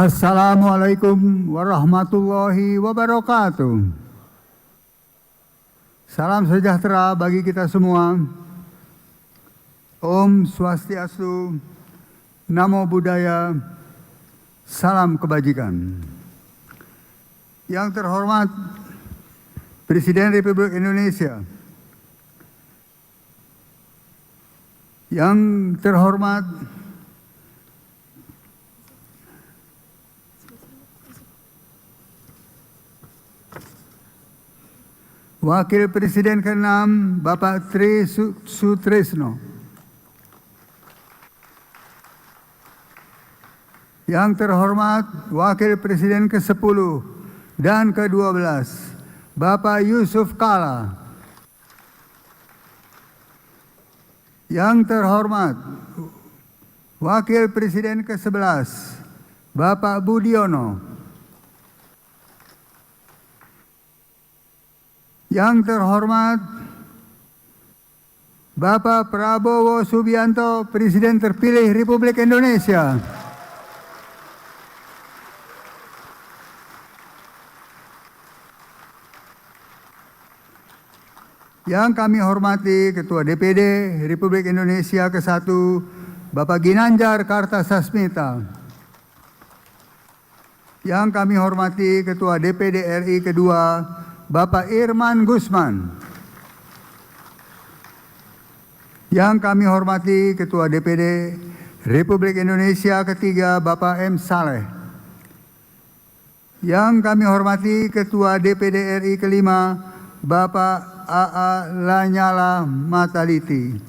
Assalamualaikum warahmatullahi wabarakatuh. Salam sejahtera bagi kita semua. Om Swastiastu, Namo Buddhaya, salam kebajikan. Yang terhormat Presiden Republik Indonesia, yang terhormat Wakil Presiden ke-6 Bapak Tri Sutresno, yang terhormat Wakil Presiden ke-10 dan ke-12 Bapak Yusuf Kala, yang terhormat Wakil Presiden ke-11 Bapak Budiono, yang terhormat Bapak Prabowo Subianto, Presiden terpilih Republik Indonesia. Yang kami hormati Ketua DPD Republik Indonesia ke-1, Bapak Ginanjar Kartasasmita. Yang kami hormati Ketua DPD RI kedua, Bapak Irman Gusman. Yang kami hormati Ketua DPD Republik Indonesia ketiga, Bapak M. Saleh. Yang kami hormati Ketua DPD RI kelima, Bapak A.A. Lanyala Mataliti.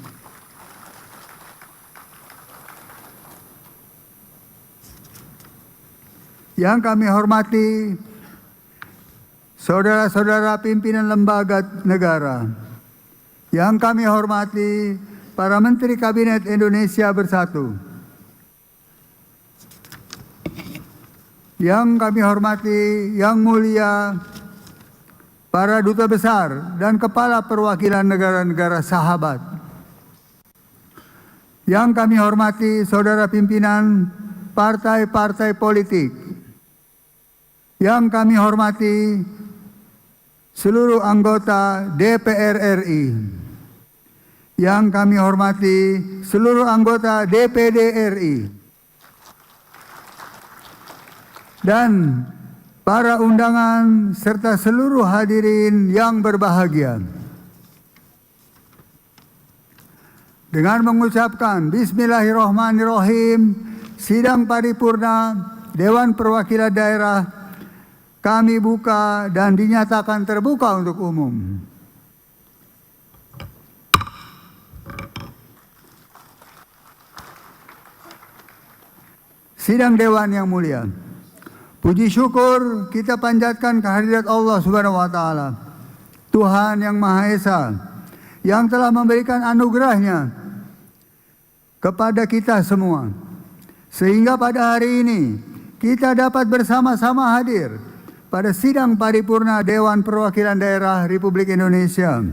Yang kami hormati saudara-saudara pimpinan lembaga negara, yang kami hormati para Menteri Kabinet Indonesia Bersatu, yang kami hormati Yang Mulia para Duta Besar dan Kepala Perwakilan Negara-Negara Sahabat, yang kami hormati saudara pimpinan partai-partai politik, yang kami hormati seluruh anggota DPR RI, yang kami hormati seluruh anggota DPD RI, dan para undangan serta seluruh hadirin yang berbahagia. Dengan mengucapkan Bismillahirrahmanirrahim, sidang paripurna Dewan Perwakilan Daerah kami buka dan dinyatakan terbuka untuk umum. Sidang Dewan yang mulia, puji syukur kita panjatkan kehadirat Allah Subhanahu wa Ta'ala, Tuhan yang Maha Esa, yang telah memberikan anugerahnya kepada kita semua, sehingga pada hari ini kita dapat bersama-sama hadir pada sidang paripurna Dewan Perwakilan Daerah Republik Indonesia.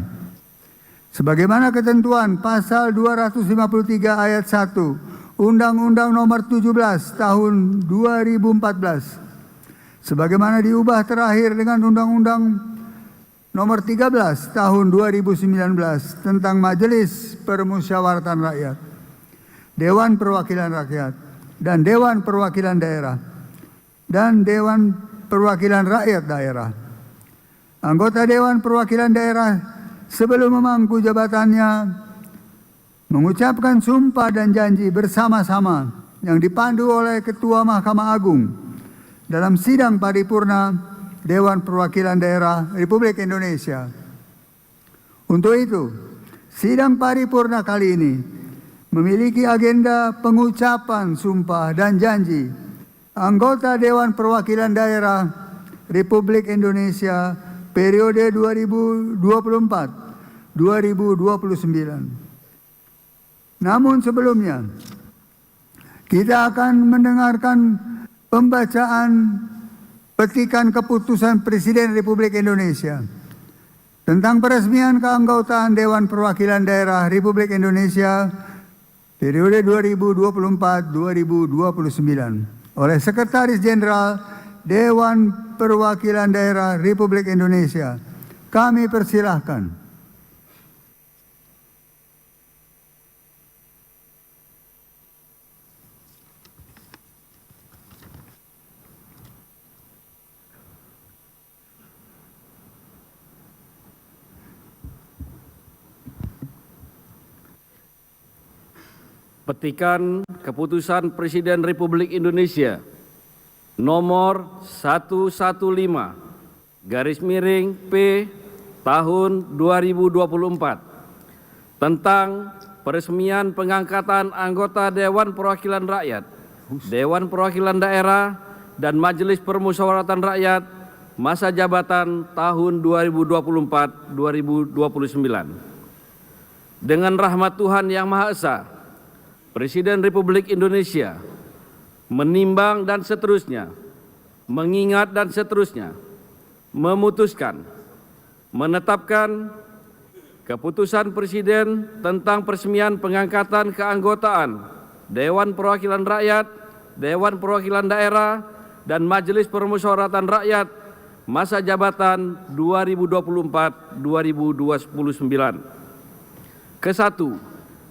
Sebagaimana ketentuan pasal 253 ayat 1 Undang-Undang Nomor 17 Tahun 2014, sebagaimana diubah terakhir dengan Undang-Undang Nomor 13 Tahun 2019 tentang Majelis Permusyawaratan Rakyat, Dewan Perwakilan Rakyat, dan Dewan Perwakilan Daerah, dan Dewan Perwakilan Rakyat Daerah. Anggota Dewan Perwakilan Daerah sebelum memangku jabatannya mengucapkan sumpah dan janji bersama-sama yang dipandu oleh Ketua Mahkamah Agung dalam sidang paripurna Dewan Perwakilan Daerah Republik Indonesia. Untuk itu, sidang paripurna kali ini memiliki agenda pengucapan sumpah dan janji anggota Dewan Perwakilan Daerah Republik Indonesia periode 2024-2029. Namun sebelumnya, kita akan mendengarkan pembacaan petikan keputusan Presiden Republik Indonesia tentang peresmian keanggotaan Dewan Perwakilan Daerah Republik Indonesia periode 2024-2029 oleh Sekretaris Jenderal Dewan Perwakilan Daerah Republik Indonesia. Kami persilahkan. Petikan Keputusan Presiden Republik Indonesia nomor 115/P tahun 2024 tentang peresmian pengangkatan anggota Dewan Perwakilan Rakyat, Dewan Perwakilan Daerah, dan Majelis Permusyawaratan Rakyat masa jabatan tahun 2024-2029. Dengan rahmat Tuhan Yang Maha Esa, Presiden Republik Indonesia menimbang dan seterusnya, mengingat dan seterusnya, memutuskan, menetapkan Keputusan Presiden tentang peresmian pengangkatan keanggotaan Dewan Perwakilan Rakyat, Dewan Perwakilan Daerah, dan Majelis Permusyawaratan Rakyat masa jabatan 2024-2029. Kesatu,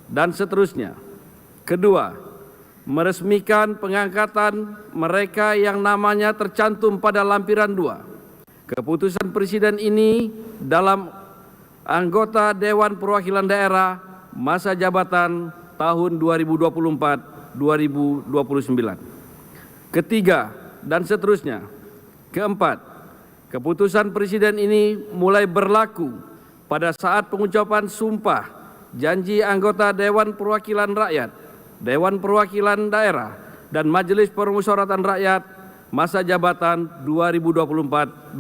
dan seterusnya. Kedua, meresmikan pengangkatan mereka yang namanya tercantum pada lampiran 2. Keputusan Presiden ini dalam anggota Dewan Perwakilan Daerah masa jabatan tahun 2024-2029. Ketiga, dan seterusnya. Keempat, keputusan Presiden ini mulai berlaku pada saat pengucapan sumpah janji anggota Dewan Perwakilan Rakyat, Dewan Perwakilan Daerah, dan Majelis Permusyawaratan Rakyat masa jabatan 2024-2029.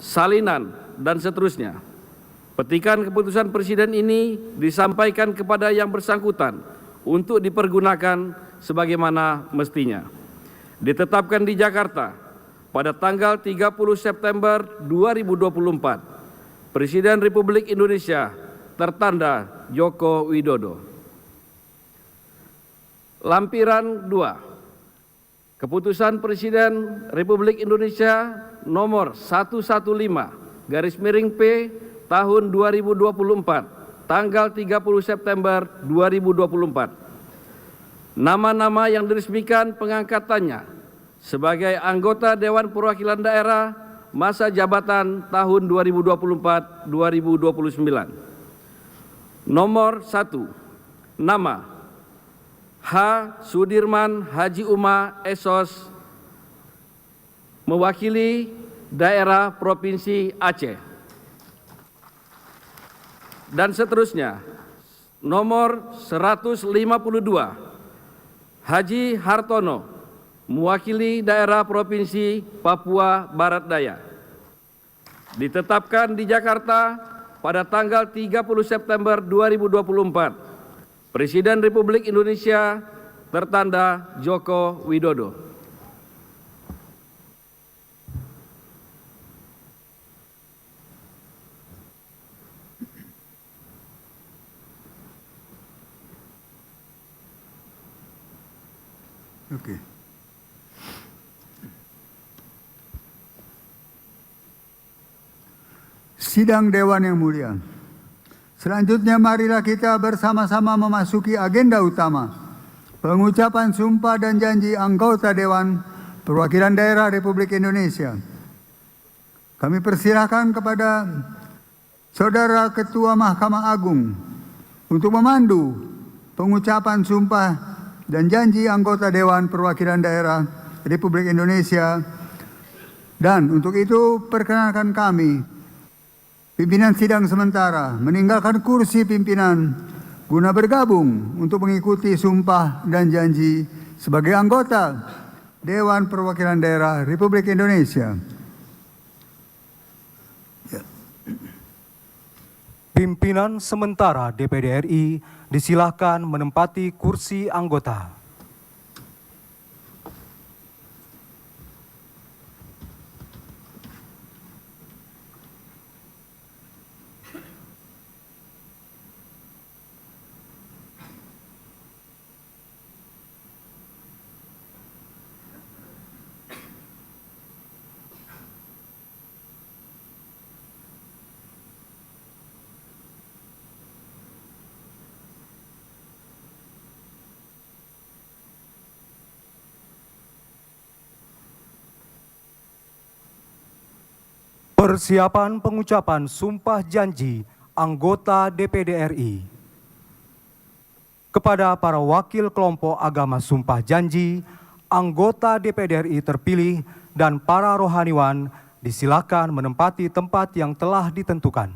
Salinan dan seterusnya. Petikan keputusan Presiden ini disampaikan kepada yang bersangkutan untuk dipergunakan sebagaimana mestinya. Ditetapkan di Jakarta pada tanggal 30 September 2024. Presiden Republik Indonesia tertanda Joko Widodo. Lampiran 2. Keputusan Presiden Republik Indonesia nomor 115/P tahun 2024 tanggal 30 September 2024. Nama-nama yang diresmikan pengangkatannya sebagai anggota Dewan Perwakilan Daerah masa jabatan tahun 2024-2029. Nomor 1. Nama H. Sudirman Haji Uma Esos, mewakili daerah Provinsi Aceh. Dan seterusnya. Nomor 152, Haji Hartono, mewakili daerah Provinsi Papua Barat Daya. Ditetapkan di Jakarta pada tanggal 30 September 2024. Presiden Republik Indonesia tertanda Joko Widodo. Oke. Sidang Dewan yang mulia. Selanjutnya marilah kita bersama-sama memasuki agenda utama, pengucapan sumpah dan janji anggota Dewan Perwakilan Daerah Republik Indonesia. Kami persilahkan kepada Saudara Ketua Mahkamah Agung untuk memandu pengucapan sumpah dan janji anggota Dewan Perwakilan Daerah Republik Indonesia. Dan untuk itu perkenankan kami, pimpinan sidang sementara, meninggalkan kursi pimpinan guna bergabung untuk mengikuti sumpah dan janji sebagai anggota Dewan Perwakilan Daerah Republik Indonesia. Pimpinan sementara DPD RI disilahkan menempati kursi anggota. Persiapan pengucapan sumpah janji anggota DPD RI. Kepada para wakil kelompok agama sumpah janji, anggota DPD RI terpilih dan para rohaniwan disilakan menempati tempat yang telah ditentukan.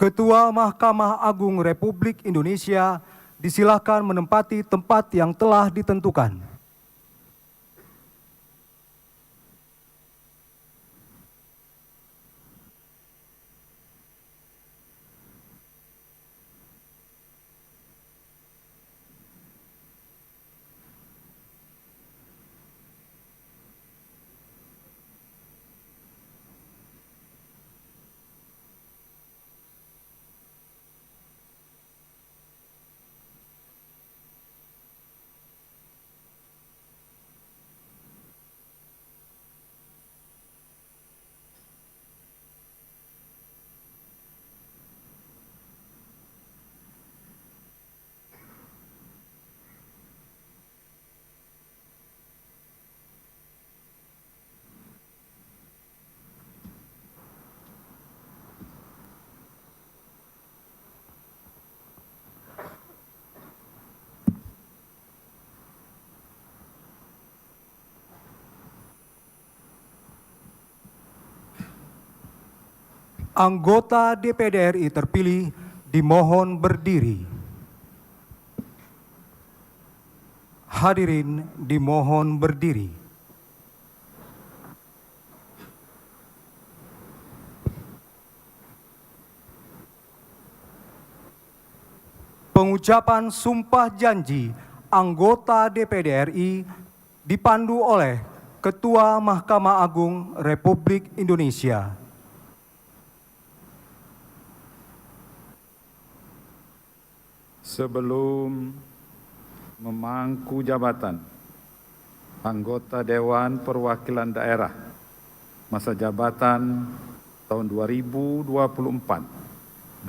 Ketua Mahkamah Agung Republik Indonesia disilakan menempati tempat yang telah ditentukan. Anggota DPD RI terpilih dimohon berdiri. Hadirin dimohon berdiri. Pengucapan sumpah janji anggota DPD RI dipandu oleh Ketua Mahkamah Agung Republik Indonesia. Sebelum memangku jabatan anggota Dewan Perwakilan Daerah masa jabatan tahun 2024-2029,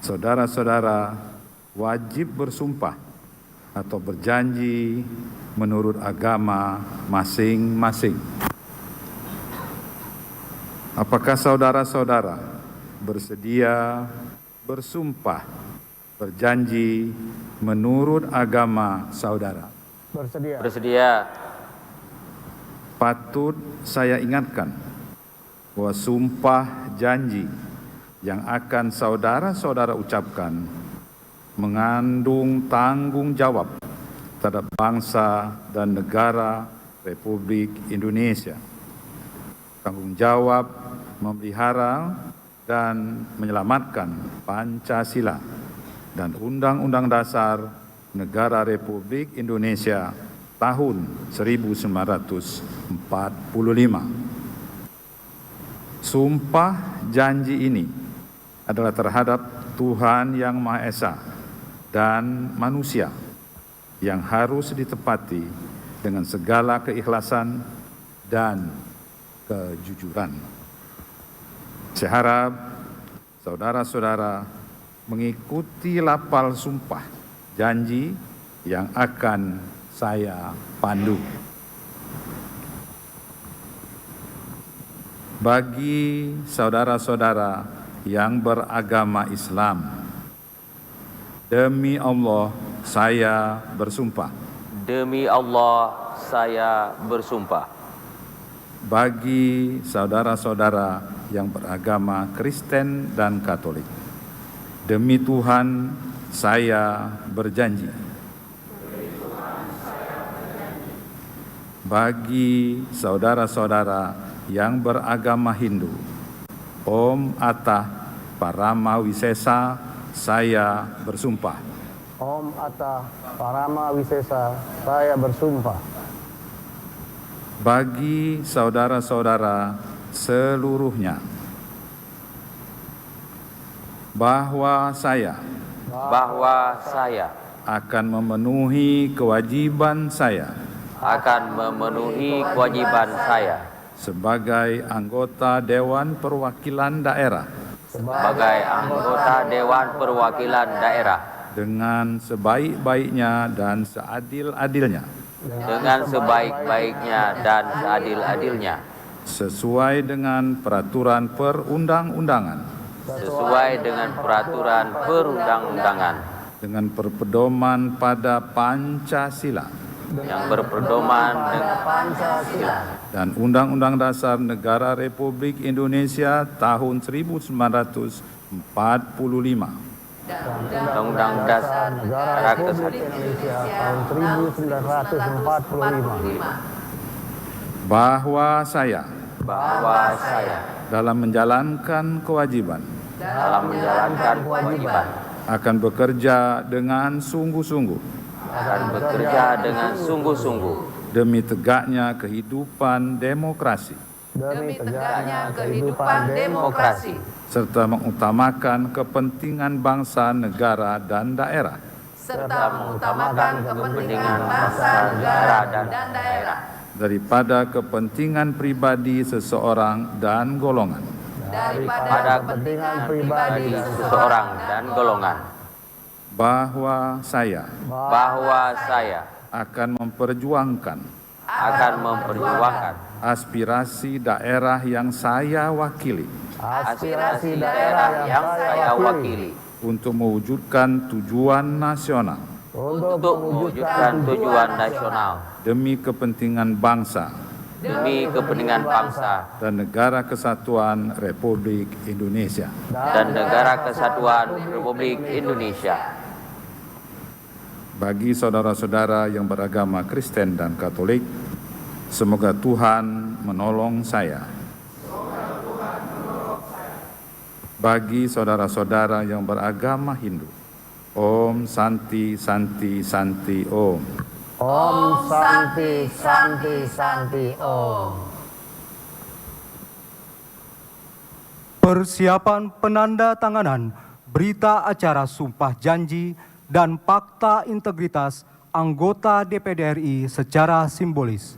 saudara-saudara wajib bersumpah atau berjanji menurut agama masing-masing. Apakah saudara-saudara bersedia bersumpah berjanji menurut agama saudara? Bersedia. Bersedia. Patut saya ingatkan bahwa sumpah janji yang akan saudara-saudara ucapkan mengandung tanggung jawab terhadap bangsa dan negara Republik Indonesia. Tanggung jawab memelihara dan menyelamatkan Pancasila dan Undang-Undang Dasar Negara Republik Indonesia tahun 1945. Sumpah janji ini adalah terhadap Tuhan Yang Maha Esa dan manusia yang harus ditepati dengan segala keikhlasan dan kejujuran. Saya harap saudara-saudara mengikuti lafal sumpah janji yang akan saya pandu. Bagi saudara-saudara yang beragama Islam, demi Allah saya bersumpah. Demi Allah saya bersumpah. Bagi saudara-saudara yang beragama Kristen dan Katolik, demi Tuhan saya berjanji. Bagi saudara-saudara yang beragama Hindu, Om Atah Parama Wisesa, saya bersumpah. Om Atta Parama Wisesa, saya bersumpah. Bagi saudara-saudara seluruhnya, bahwa saya akan memenuhi kewajiban saya sebagai anggota Dewan Perwakilan Daerah dengan sebaik-baiknya dan seadil-adilnya sesuai dengan peraturan perundang-undangan dengan berpedoman pada Pancasila dan Undang-Undang Dasar Negara Republik Indonesia tahun 1945. Undang-Undang Dasar Negara Republik Indonesia tahun 1945. Bahwa saya dalam menjalankan kewajiban akan bekerja dengan sungguh-sungguh demi tegaknya kehidupan demokrasi serta mengutamakan kepentingan bangsa, negara, dan daerah daripada kepentingan pribadi seseorang dan golongan. Bahwa saya akan memperjuangkan aspirasi daerah yang saya wakili untuk mewujudkan tujuan nasional demi kepentingan bangsa dan negara kesatuan Republik Indonesia. Bagi saudara-saudara yang beragama Kristen dan Katolik, semoga Tuhan menolong saya. Bagi saudara-saudara yang beragama Hindu, Om Santi Santi Santi Om. Om Santi Santi Santi Om. Persiapan penandatanganan berita acara sumpah janji dan fakta integritas anggota DPD RI secara simbolis.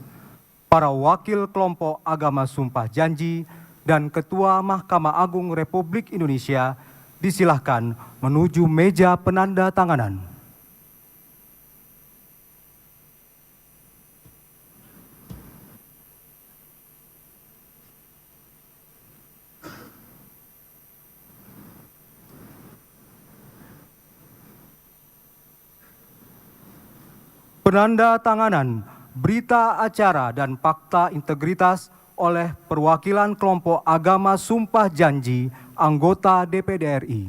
Para wakil kelompok agama sumpah janji dan Ketua Mahkamah Agung Republik Indonesia disilahkan menuju meja penandatanganan. Penandatanganan berita acara dan fakta integritas oleh perwakilan kelompok agama sumpah janji anggota DPD RI.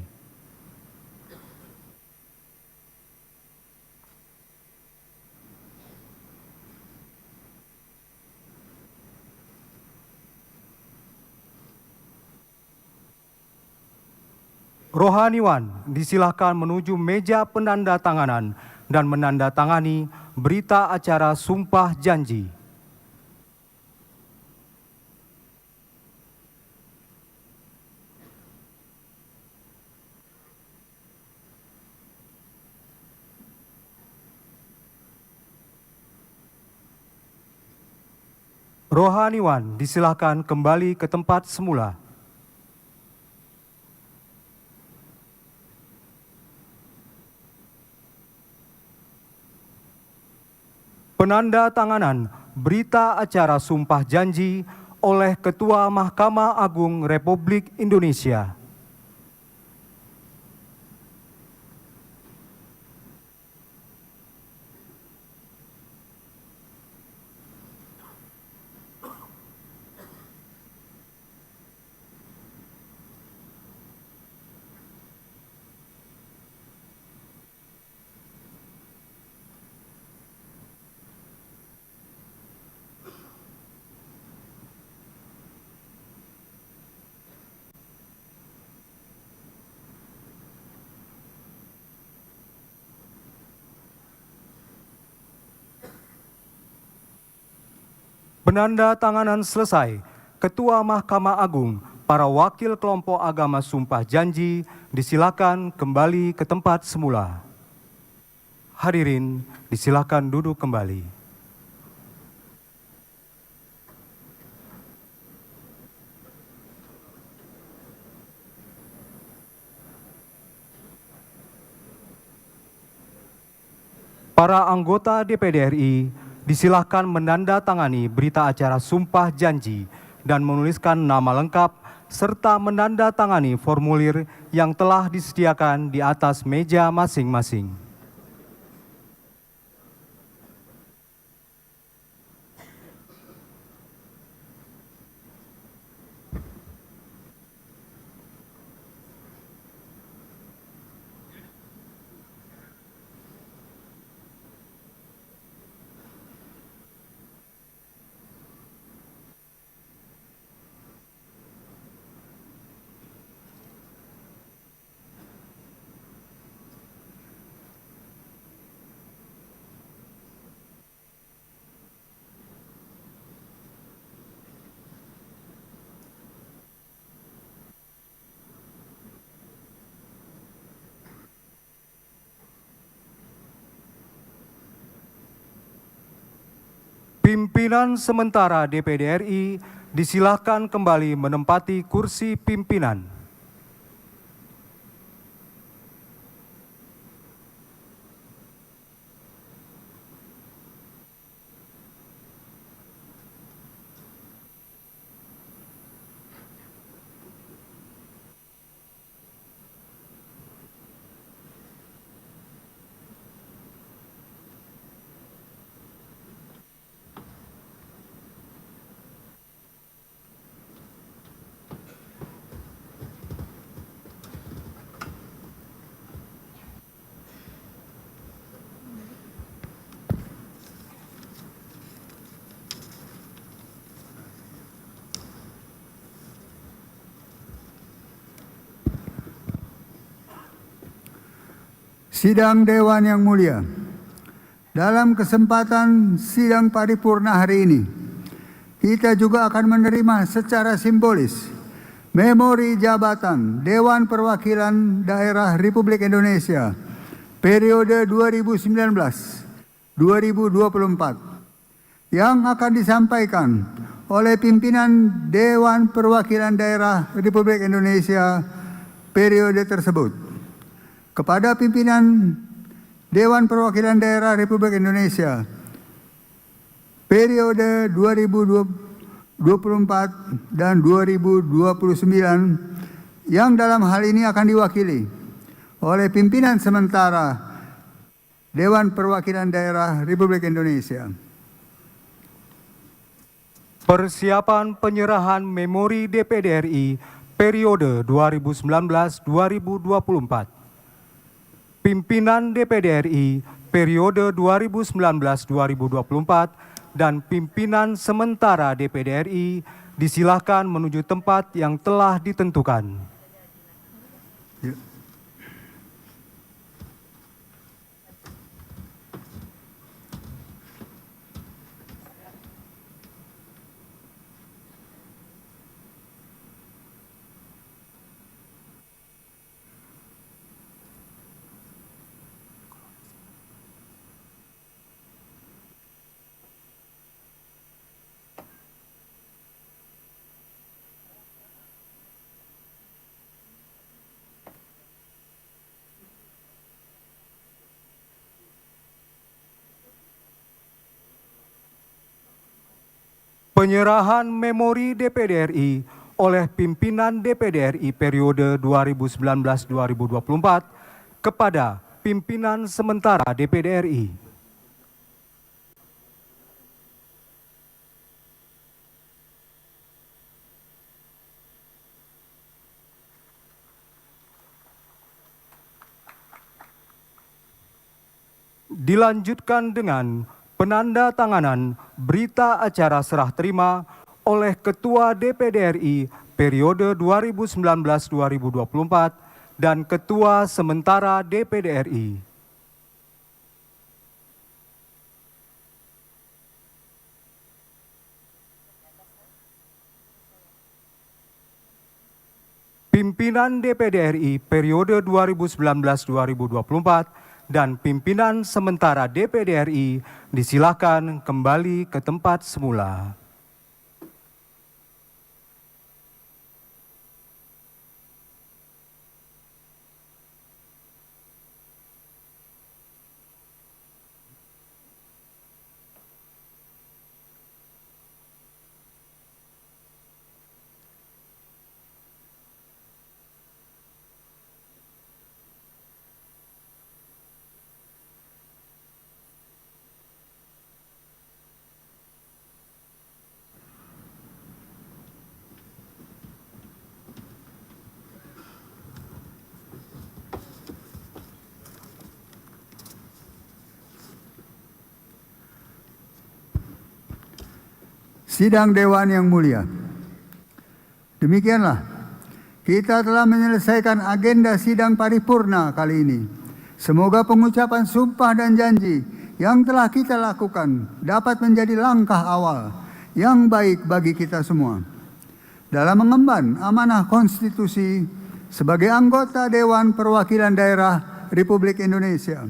Rohaniwan disilahkan menuju meja penandatanganan dan menandatangani berita acara sumpah janji. Rohaniwan disilahkan kembali ke tempat semula. Penandatanganan berita acara sumpah janji oleh Ketua Mahkamah Agung Republik Indonesia. Penanda tanganan selesai, Ketua Mahkamah Agung, para wakil kelompok agama sumpah janji, disilakan kembali ke tempat semula. Hadirin, disilakan duduk kembali. Para anggota DPD RI disilahkan menandatangani berita acara sumpah janji dan menuliskan nama lengkap serta menandatangani formulir yang telah disediakan di atas meja masing-masing. Pimpinan sementara DPD RI disilahkan kembali menempati kursi pimpinan. Sidang Dewan yang mulia, dalam kesempatan sidang paripurna hari ini, kita juga akan menerima secara simbolis memori jabatan Dewan Perwakilan Daerah Republik Indonesia periode 2019-2024 yang akan disampaikan oleh pimpinan Dewan Perwakilan Daerah Republik Indonesia periode tersebut. Kepada pimpinan Dewan Perwakilan Daerah Republik Indonesia periode 2024 dan 2029 yang dalam hal ini akan diwakili oleh pimpinan sementara Dewan Perwakilan Daerah Republik Indonesia. Persiapan penyerahan memori DPD RI periode 2019-2024. Pimpinan DPD RI periode 2019-2024 dan pimpinan sementara DPD RI disilahkan menuju tempat yang telah ditentukan. Penyerahan memori DPD RI oleh pimpinan DPD RI periode 2019-2024 kepada pimpinan sementara DPD RI. Dilanjutkan dengan penandatanganan berita acara serah terima oleh Ketua DPD RI periode 2019-2024 dan Ketua sementara DPD RI. pimpinan DPD RI periode 2019-2024 dan pimpinan sementara DPD RI disilakan kembali ke tempat semula. Sidang Dewan yang mulia, demikianlah kita telah menyelesaikan agenda sidang paripurna kali ini. Semoga pengucapan sumpah dan janji yang telah kita lakukan dapat menjadi langkah awal yang baik bagi kita semua dalam mengemban amanah konstitusi sebagai anggota Dewan Perwakilan Daerah Republik Indonesia,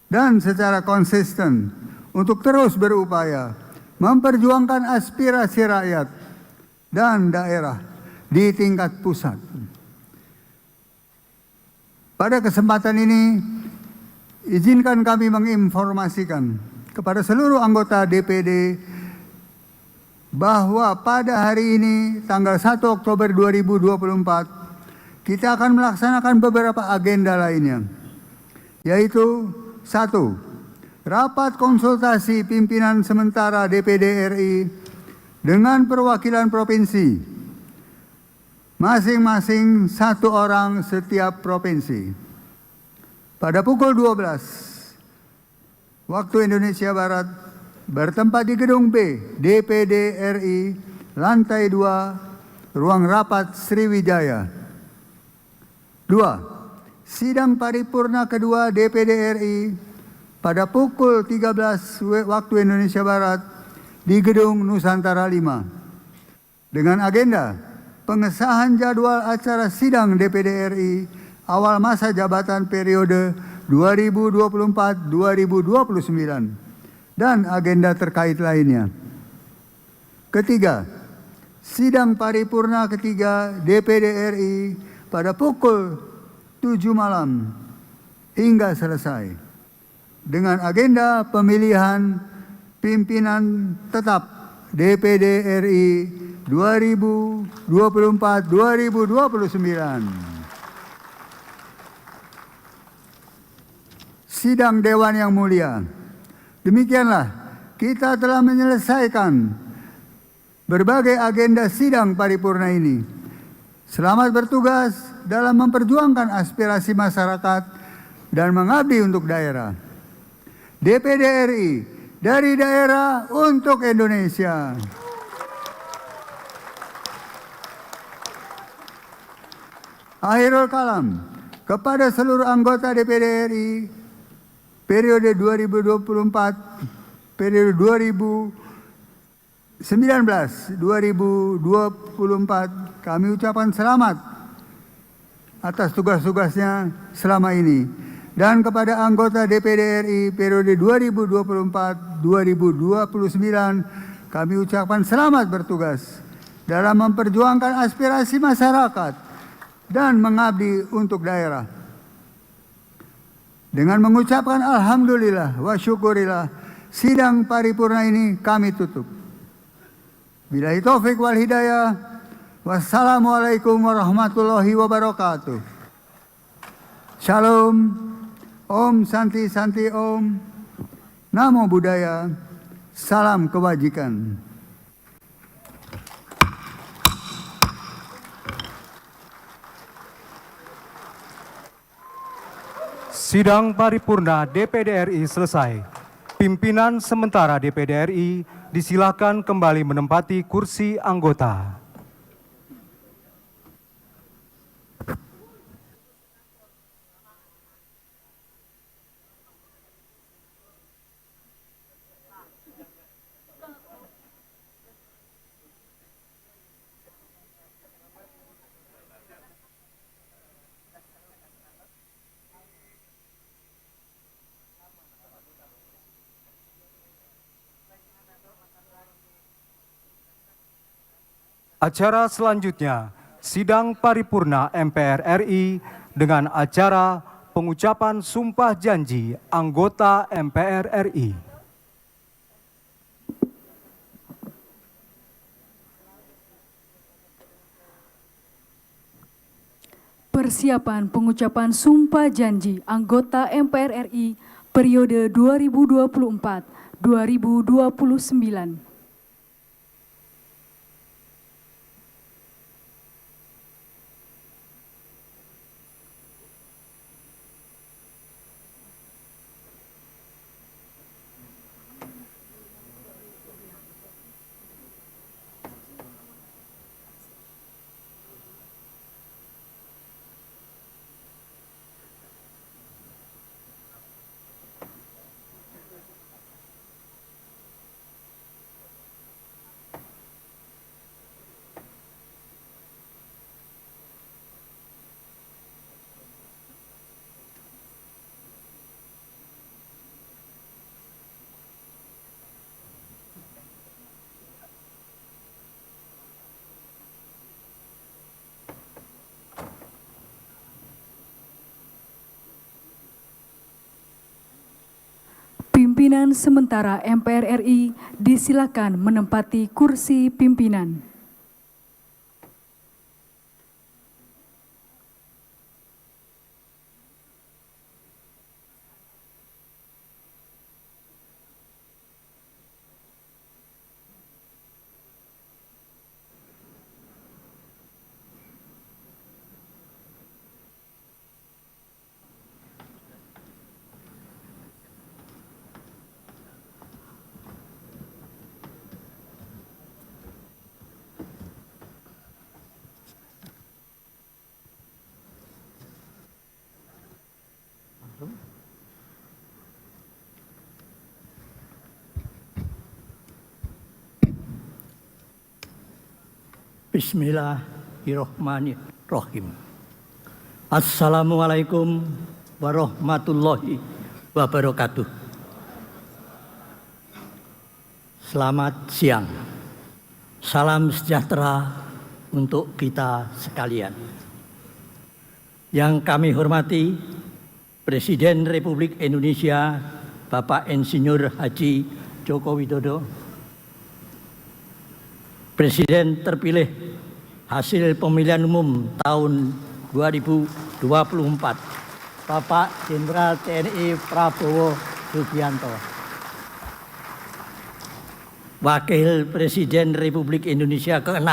dan secara konsisten untuk terus berupaya memperjuangkan aspirasi rakyat dan daerah di tingkat pusat. Pada kesempatan ini, izinkan kami menginformasikan kepada seluruh anggota DPD bahwa pada hari ini, tanggal 1 Oktober 2024, kita akan melaksanakan beberapa agenda lainnya, yaitu 1. Rapat konsultasi pimpinan sementara DPD RI dengan perwakilan provinsi, masing-masing 1 orang setiap provinsi. Pada pukul 12 waktu Indonesia Barat, bertempat di Gedung B DPD RI, lantai 2, ruang rapat Sriwijaya. 2. Sidang paripurna kedua DPD RI pada pukul 13 waktu Indonesia Barat di Gedung Nusantara 5 dengan agenda pengesahan jadwal acara sidang DPD RI awal masa jabatan periode 2024-2029 dan agenda terkait lainnya. Ketiga, sidang paripurna ketiga DPD RI pada pukul 7 malam hingga selesai dengan agenda pemilihan pimpinan tetap DPD RI 2024-2029. Sidang Dewan yang mulia, demikianlah kita telah menyelesaikan berbagai agenda sidang paripurna ini. Selamat bertugas dalam memperjuangkan aspirasi masyarakat dan mengabdi untuk daerah. DPD RI dari daerah untuk Indonesia. Akhirul kalam kepada seluruh anggota DPD RI periode 2024, periode 2019-2024, kami ucapkan selamat atas tugas-tugasnya selama ini. Dan kepada anggota DPD RI periode 2024-2029, kami ucapkan selamat bertugas dalam memperjuangkan aspirasi masyarakat dan mengabdi untuk daerah. Dengan mengucapkan alhamdulillah wa syukurillah, sidang paripurna ini kami tutup. Billahi taufik wal hidayah. Wassalamualaikum warahmatullahi wabarakatuh. Shalom. Om Santi Santi Om. Namo Buddhaya. Salam kebajikan. Sidang paripurna DPD RI selesai. Pimpinan sementara DPD RI disilakan kembali menempati kursi anggota. Acara selanjutnya, sidang paripurna MPR RI dengan acara pengucapan sumpah janji anggota MPR RI. Persiapan pengucapan sumpah janji anggota MPR RI periode 2024-2029. Pimpinan sementara MPR RI disilakan menempati kursi pimpinan. Bismillahirrahmanirrahim. Assalamualaikum warahmatullahi wabarakatuh. Selamat siang. Salam sejahtera untuk kita sekalian. Yang kami hormati Presiden Republik Indonesia Bapak Insinyur Haji Joko Widodo, Presiden terpilih hasil pemilihan umum tahun 2024, Bapak Jenderal TNI Prabowo Subianto, Wakil Presiden Republik Indonesia ke-6,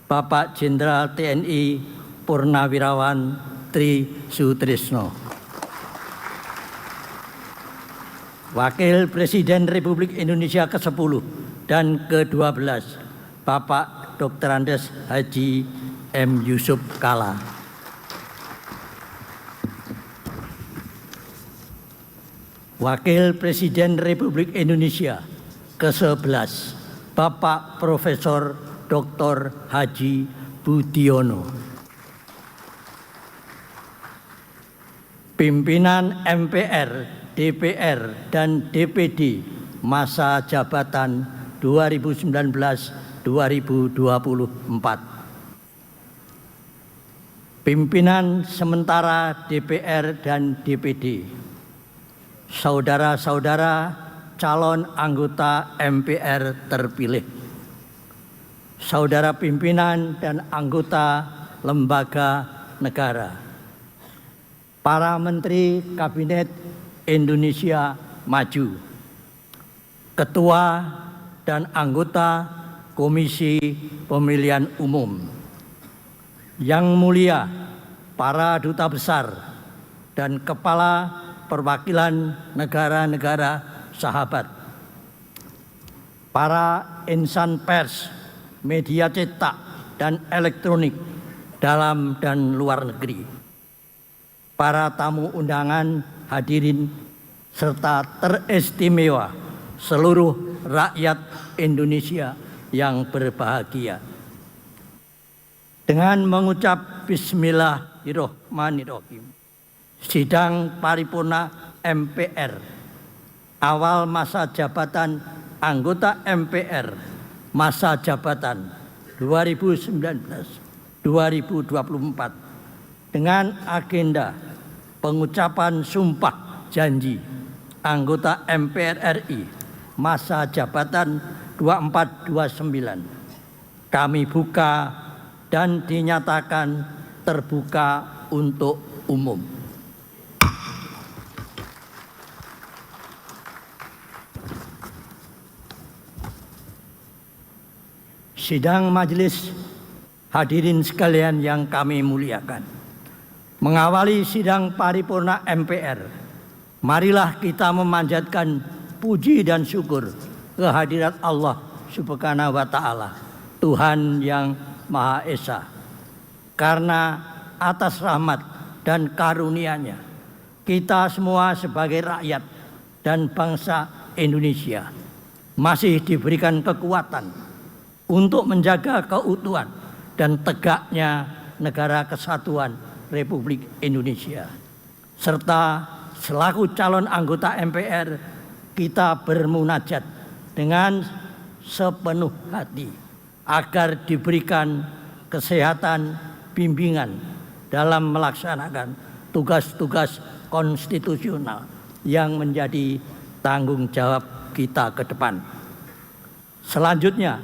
Bapak Jenderal TNI Purnawirawan Tri Sutrisno, Wakil Presiden Republik Indonesia ke-10 dan ke-12, Bapak Dr. Andes Haji M. Yusuf Kalla, Wakil Presiden Republik Indonesia ke-11, Bapak Profesor Dr. Haji Budiono, Pimpinan MPR, DPR, dan DPD masa jabatan 2019-2024. Pimpinan sementara DPR dan DPD, saudara-saudara calon anggota MPR terpilih, saudara pimpinan dan anggota lembaga negara, para Menteri Kabinet Indonesia Maju, Ketua dan anggota Komisi Pemilihan Umum, yang mulia para duta besar dan kepala perwakilan negara-negara sahabat, para insan pers, media cetak dan elektronik dalam dan luar negeri, para tamu undangan, hadirin serta teristimewa seluruh rakyat Indonesia yang berbahagia. Dengan mengucap Bismillahirrahmanirrahim, sidang paripurna MPR awal masa jabatan anggota MPR masa jabatan 2019-2024 dengan agenda pengucapan sumpah janji anggota MPR RI masa jabatan 24-29 kami buka dan dinyatakan terbuka untuk umum. Sidang majelis, hadirin sekalian yang kami muliakan. Mengawali sidang paripurna MPR, marilah kita memanjatkan puji dan syukur kehadirat Allah Subhanahu wa Ta'ala, Tuhan yang Maha Esa. Karena atas rahmat dan karunia-Nya, kita semua sebagai rakyat dan bangsa Indonesia masih diberikan kekuatan untuk menjaga keutuhan dan tegaknya negara kesatuan Republik Indonesia. Serta selaku calon anggota MPR, kita bermunajat dengan sepenuh hati agar diberikan kesehatan, bimbingan dalam melaksanakan tugas-tugas konstitusional yang menjadi tanggung jawab kita ke depan. Selanjutnya,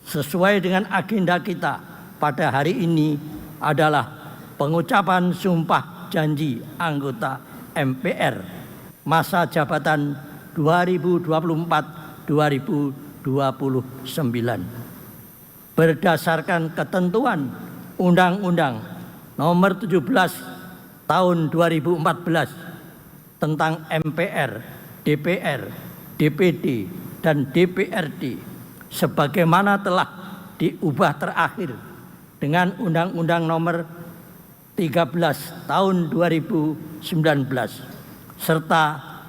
sesuai dengan agenda kita pada hari ini adalah pengucapan sumpah janji anggota MPR masa jabatan 2024-2029 berdasarkan ketentuan Undang-Undang Nomor 17 Tahun 2014 tentang MPR, DPR, DPD, dan DPRD sebagaimana telah diubah terakhir dengan Undang-Undang Nomor 13 Tahun 2019 serta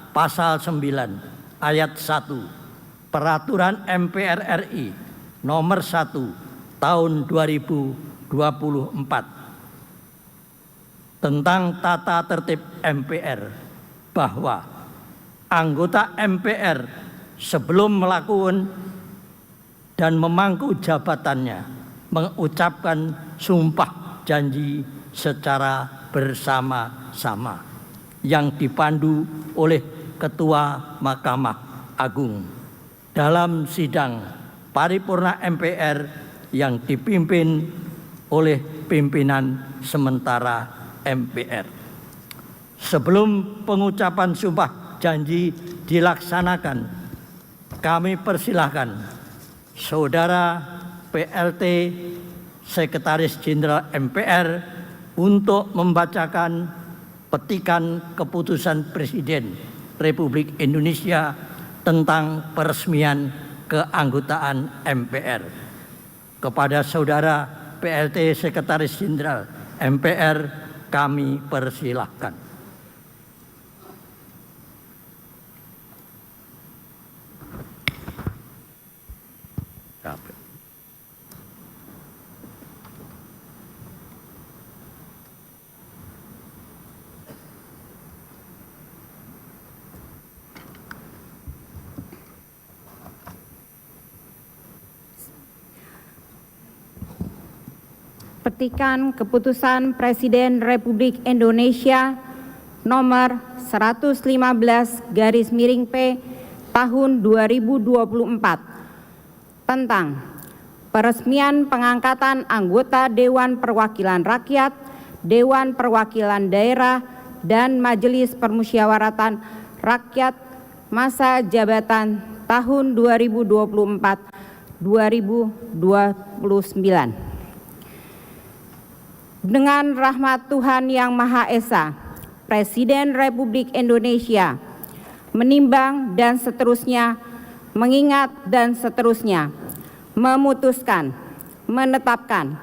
Pasal 9 Ayat 1 Peraturan MPR RI Nomor 1 Tahun 2024 tentang tata tertib MPR, bahwa anggota MPR sebelum melakukan dan memangku jabatannya mengucapkan sumpah janji secara bersama-sama yang dipandu oleh Ketua Mahkamah Agung dalam sidang paripurna MPR yang dipimpin oleh pimpinan sementara MPR. Sebelum pengucapan sumpah janji dilaksanakan, kami persilahkan Saudara PLT Sekretaris Jenderal MPR untuk membacakan petikan keputusan Presiden Republik Indonesia tentang peresmian keanggotaan MPR. Kepada Saudara PLT Sekretaris Jenderal MPR kami persilahkan. Petikan Keputusan Presiden Republik Indonesia nomor 115/P tahun 2024 tentang peresmian pengangkatan anggota Dewan Perwakilan Rakyat, Dewan Perwakilan Daerah, dan Majelis Permusyawaratan Rakyat masa jabatan tahun 2024-2029. Dengan rahmat Tuhan Yang Maha Esa, Presiden Republik Indonesia menimbang dan seterusnya, mengingat dan seterusnya, memutuskan, menetapkan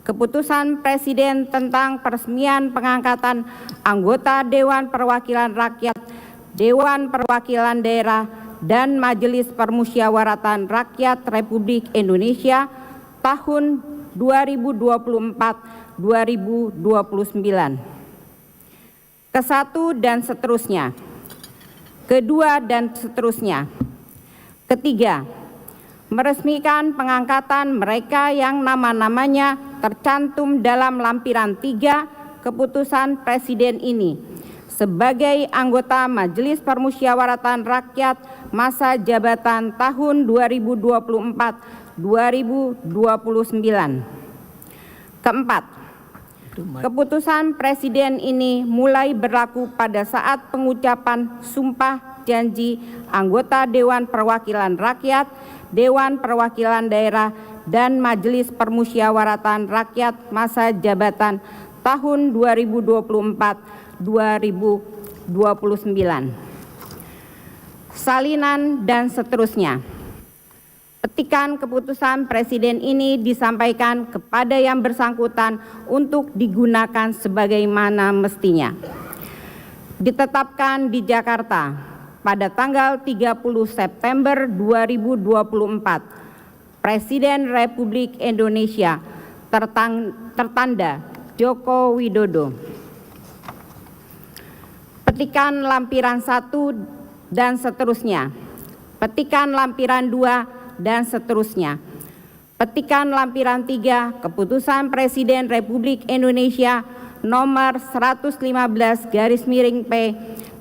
Keputusan Presiden tentang peresmian pengangkatan anggota Dewan Perwakilan Rakyat, Dewan Perwakilan Daerah, dan Majelis Permusyawaratan Rakyat Republik Indonesia tahun 2024-2029. Kesatu dan seterusnya. Kedua dan seterusnya. Ketiga, meresmikan pengangkatan mereka yang nama-namanya tercantum dalam lampiran 3 keputusan Presiden ini sebagai anggota Majelis Permusyawaratan Rakyat masa jabatan tahun 2024-2029. Keempat, keputusan Presiden ini mulai berlaku pada saat pengucapan sumpah janji anggota Dewan Perwakilan Rakyat, Dewan Perwakilan Daerah, dan Majelis Permusyawaratan Rakyat masa jabatan tahun 2024-2029. Salinan dan seterusnya. Petikan keputusan Presiden ini disampaikan kepada yang bersangkutan untuk digunakan sebagaimana mestinya. Ditetapkan di Jakarta pada tanggal 30 September 2024, Presiden Republik Indonesia tertanda Joko Widodo. Petikan lampiran 1 dan seterusnya. Petikan lampiran 2 dan seterusnya. Petikan lampiran 3 Keputusan Presiden Republik Indonesia nomor 115/P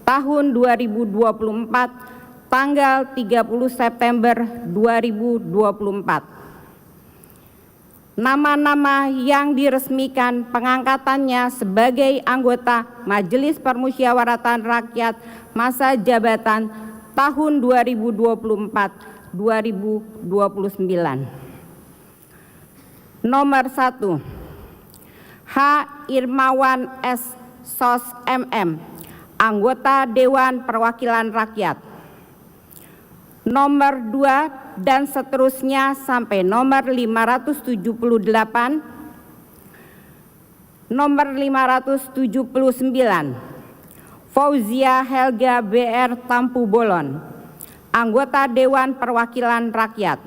tahun 2024 tanggal 30 September 2024. Nama-nama yang diresmikan pengangkatannya sebagai anggota Majelis Permusyawaratan Rakyat masa jabatan tahun 2024-2029. Nomor 1, H. Irmawan S. Sos MM, anggota Dewan Perwakilan Rakyat. Nomor 2 dan seterusnya sampai nomor 578. Nomor 579, Fauzia Helga BR Tampu Bolon, anggota Dewan Perwakilan Rakyat.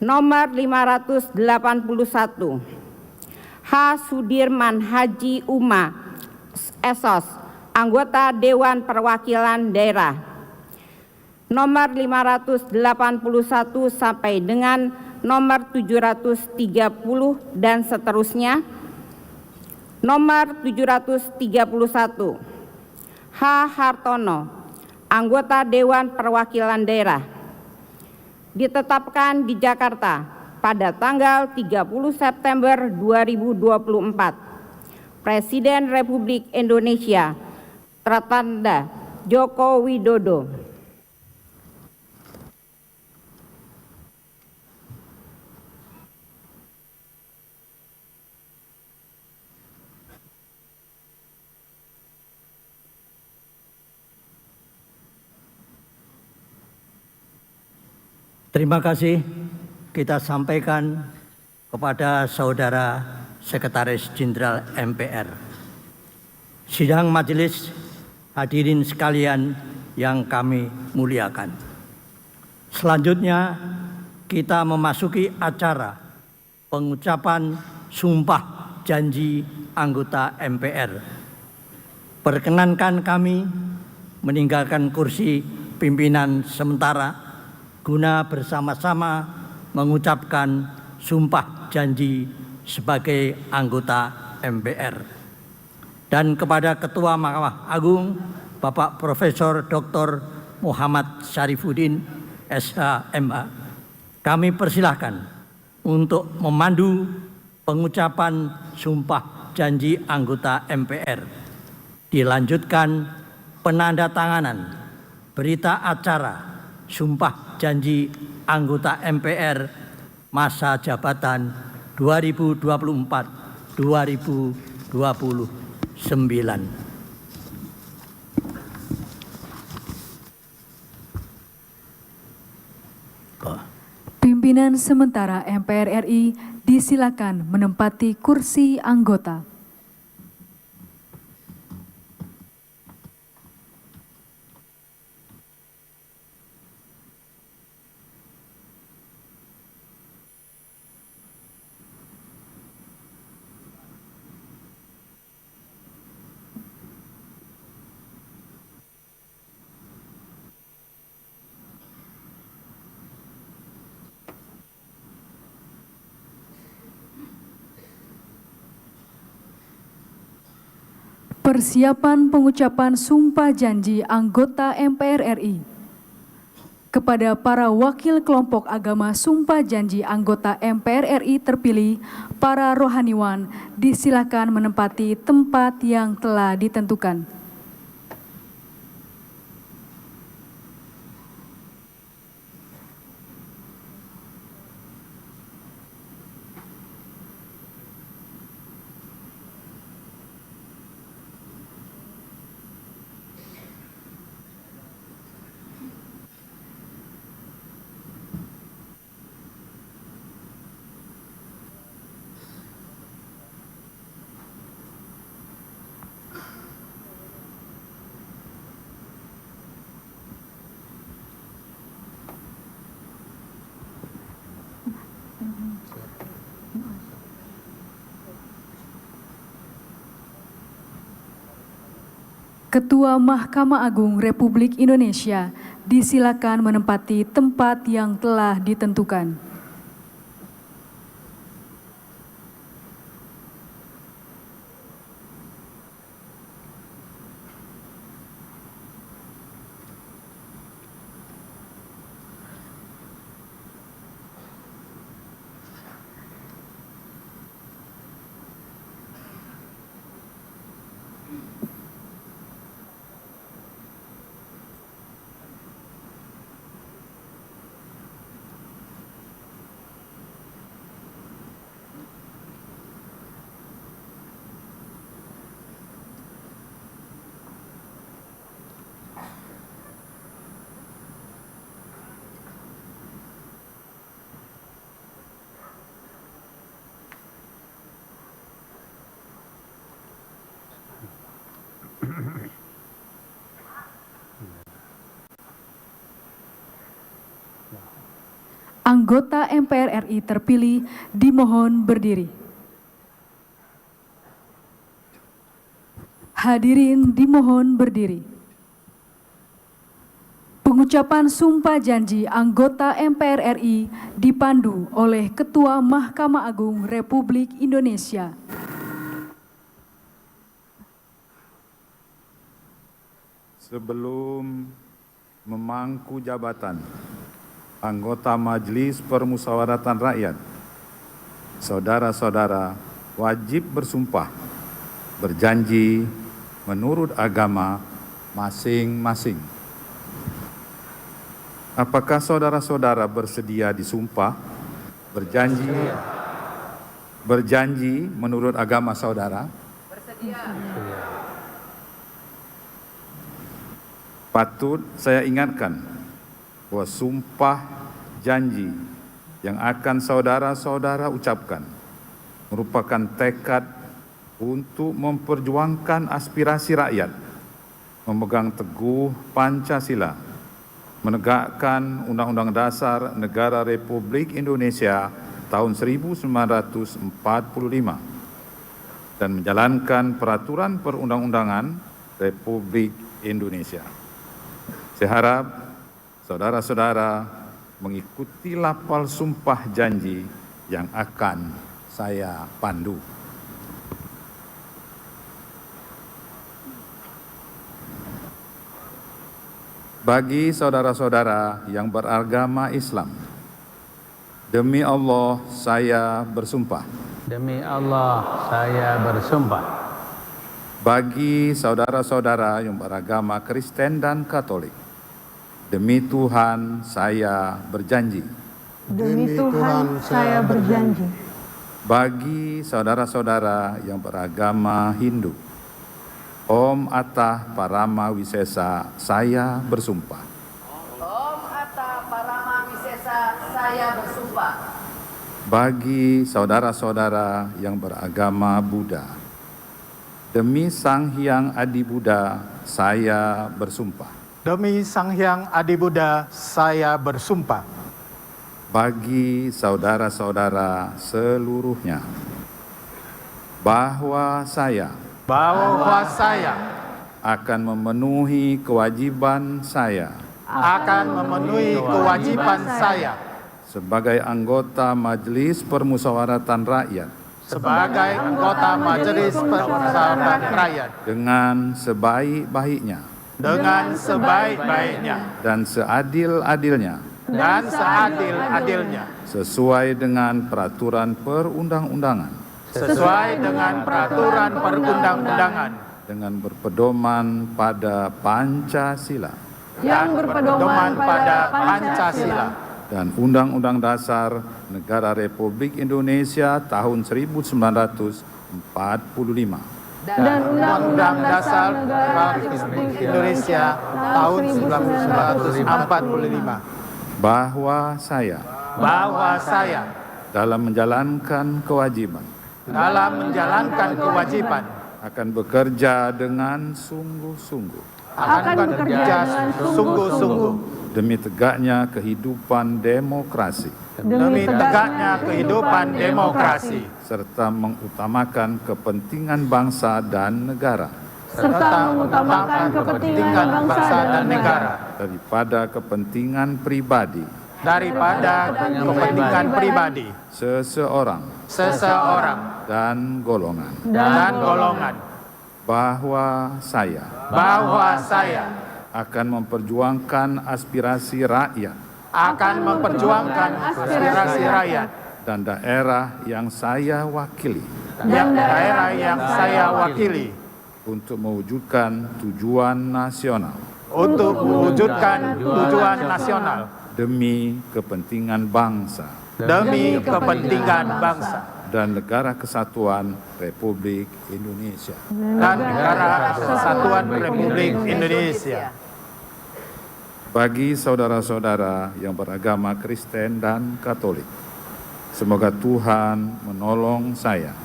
Nomor 581, H. Sudirman Haji Uma Esos, anggota Dewan Perwakilan Daerah. Nomor 581 sampai dengan nomor 730 dan seterusnya. Nomor 731, H. Hartono, anggota Dewan Perwakilan Daerah. Ditetapkan di Jakarta pada tanggal 30 September 2024. Presiden Republik Indonesia tertanda Joko Widodo. Terima kasih kita sampaikan kepada Saudara Sekretaris Jenderal MPR. Sidang majelis, hadirin sekalian yang kami muliakan. Selanjutnya kita memasuki acara pengucapan sumpah janji anggota MPR. Perkenankan kami meninggalkan kursi pimpinan sementara guna bersama-sama mengucapkan sumpah janji sebagai anggota MPR. Dan kepada Ketua Mahkamah Agung, Bapak Profesor Dr. Muhammad Syarifuddin, SH.MH, kami persilahkan untuk memandu pengucapan sumpah janji anggota MPR. Dilanjutkan penandatanganan berita acara sumpah janji anggota MPR masa jabatan 2024-2029. Pimpinan sementara MPR RI disilakan menempati kursi anggota. Persiapan pengucapan sumpah janji anggota MPR RI. Kepada para wakil kelompok agama sumpah janji anggota MPR RI terpilih, para rohaniwan disilakan menempati tempat yang telah ditentukan. Ketua Mahkamah Agung Republik Indonesia disilakan menempati tempat yang telah ditentukan. Anggota MPR RI terpilih dimohon berdiri. Hadirin dimohon berdiri. Pengucapan sumpah janji anggota MPR RI dipandu oleh Ketua Mahkamah Agung Republik Indonesia. Sebelum memangku jabatan anggota Majelis Permusyawaratan Rakyat, saudara-saudara wajib bersumpah berjanji menurut agama masing-masing. Apakah saudara-saudara bersedia disumpah berjanji menurut agama saudara? Bersedia. Patut saya ingatkan bahwa sumpah janji yang akan saudara-saudara ucapkan merupakan tekad untuk memperjuangkan aspirasi rakyat, memegang teguh Pancasila, menegakkan Undang-Undang Dasar Negara Republik Indonesia tahun 1945, dan menjalankan peraturan perundang-undangan Republik Indonesia. Saya harap saudara-saudara mengikuti lafal sumpah janji yang akan saya pandu. Bagi saudara-saudara yang beragama Islam, demi Allah saya bersumpah. Demi Allah saya bersumpah. Bagi saudara-saudara yang beragama Kristen dan Katolik, demi Tuhan saya berjanji. Demi Tuhan saya berjanji. Bagi saudara-saudara yang beragama Hindu, Om Atta Parama Wisesa saya bersumpah. Om Atta Parama Wisesa saya bersumpah. Bagi saudara-saudara yang beragama Buddha, demi Sang Hyang Adi Buddha saya bersumpah. Demi Sang Hyang Adi Buddha, saya bersumpah. Bagi saudara-saudara seluruhnya, bahwa saya akan memenuhi kewajiban saya sebagai anggota Majelis Permusyawaratan Rakyat sebagai anggota Majelis Permusyawaratan Rakyat dengan sebaik-baiknya dengan sebaik-baiknya dan seadil-adilnya dan seadil-adilnya sesuai dengan peraturan perundang-undangan sesuai dengan peraturan perundang-undangan dengan berpedoman pada Pancasila yang berpedoman pada Pancasila dan Undang-Undang Dasar Negara Republik Indonesia tahun 1945 dan Undang-Undang Dasar Negara Republik Indonesia tahun 1945 bahwa saya dalam menjalankan kewajiban akan bekerja dengan sungguh-sungguh demi tegaknya kehidupan demokrasi serta mengutamakan kepentingan bangsa dan negara daripada kepentingan pribadi seseorang dan golongan bahwa saya akan memperjuangkan aspirasi rakyat dan daerah yang saya wakili untuk mewujudkan tujuan nasional demi kepentingan bangsa dan negara kesatuan Republik Indonesia. Bagi saudara-saudara yang beragama Kristen dan Katolik, semoga Tuhan menolong saya.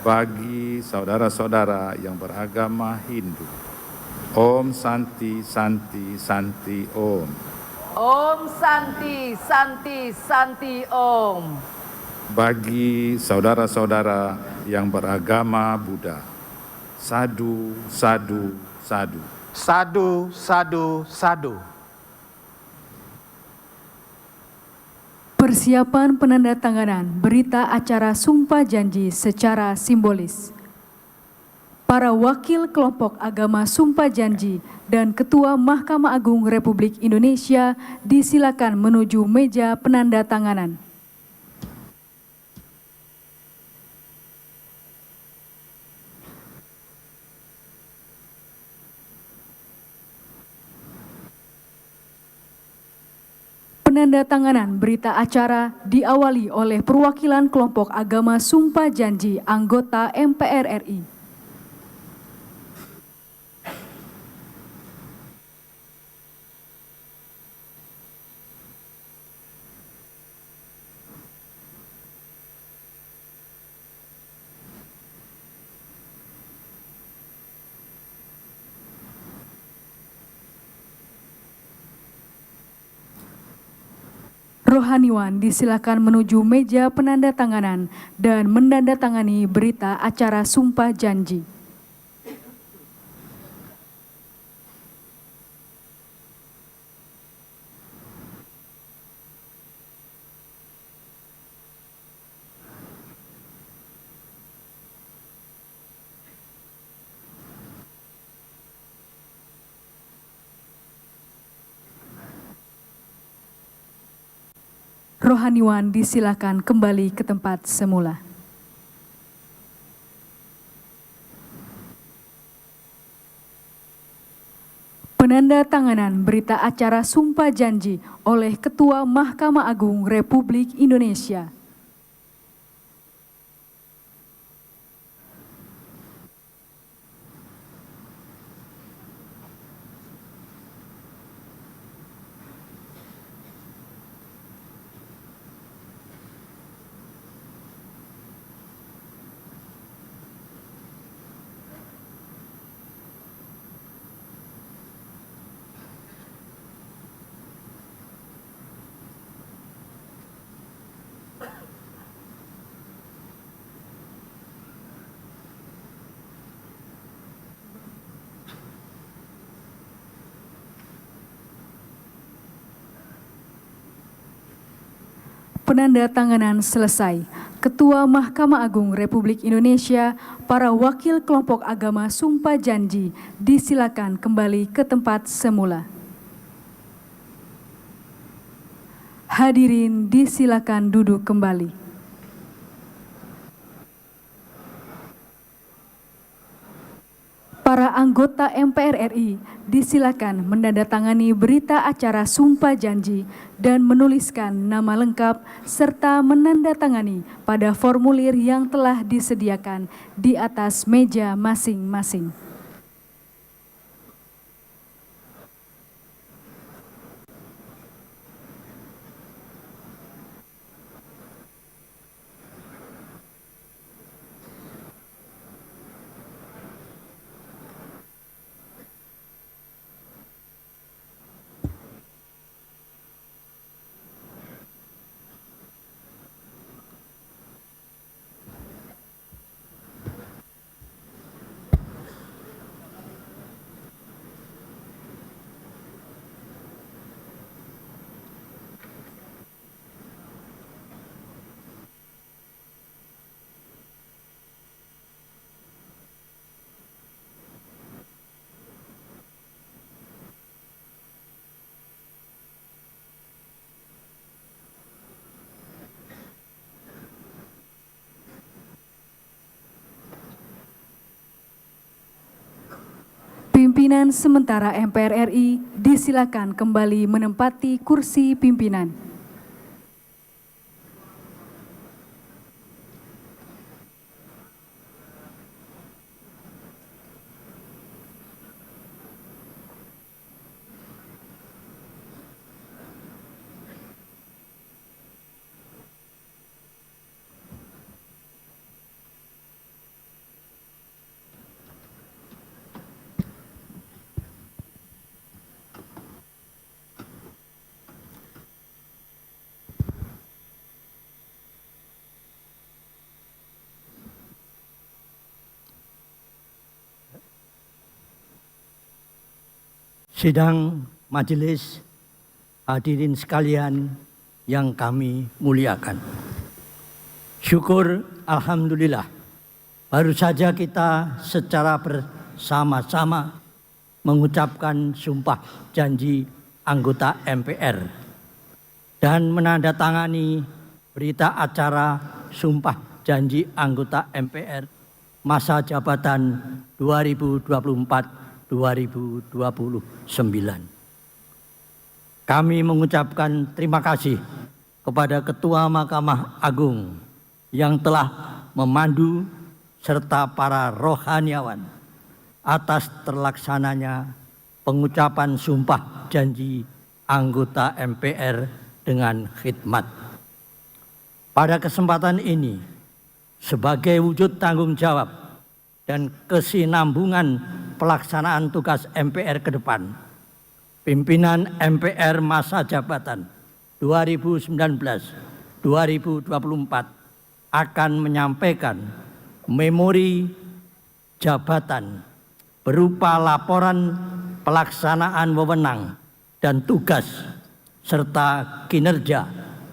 Bagi saudara-saudara yang beragama Hindu, Om Santi Santi Santi Om. Om Santi Santi Santi Om. Bagi saudara-saudara yang beragama Buddha, Sadu Sadu Sadu. Sadu, sadu, sadu. Persiapan penandatanganan berita acara Sumpah Janji secara simbolis. Para wakil kelompok agama Sumpah Janji dan Ketua Mahkamah Agung Republik Indonesia disilakan menuju meja penandatanganan. Penandatanganan berita acara diawali oleh perwakilan kelompok agama Sumpah Janji anggota MPR RI. Rohaniwan disilakan menuju meja penandatanganan dan menandatangani berita acara Sumpah Janji. Rohaniwan disilakan kembali ke tempat semula. Penandatanganan berita acara Sumpah Janji oleh Ketua Mahkamah Agung Republik Indonesia. Penandatanganan selesai. Ketua Mahkamah Agung Republik Indonesia, para wakil kelompok agama sumpah janji disilakan kembali ke tempat semula. Hadirin disilakan duduk kembali. Para anggota MPR RI disilakan menandatangani berita acara sumpah janji dan menuliskan nama lengkap serta menandatangani pada formulir yang telah disediakan di atas meja masing-masing. Pimpinan sementara MPR RI disilakan kembali menempati kursi pimpinan. Sidang majelis, hadirin sekalian yang kami muliakan. Syukur alhamdulillah, baru saja kita secara bersama-sama mengucapkan sumpah janji anggota MPR dan menandatangani berita acara sumpah janji anggota MPR masa jabatan 2024-2029. Kami mengucapkan terima kasih kepada Ketua Mahkamah Agung yang telah memandu serta para rohaniawan atas terlaksananya pengucapan sumpah janji anggota MPR dengan khidmat. Pada kesempatan ini, sebagai wujud tanggung jawab dan kesinambungan pelaksanaan tugas MPR ke depan, pimpinan MPR masa jabatan 2019-2024 akan menyampaikan memori jabatan berupa laporan pelaksanaan wewenang dan tugas serta kinerja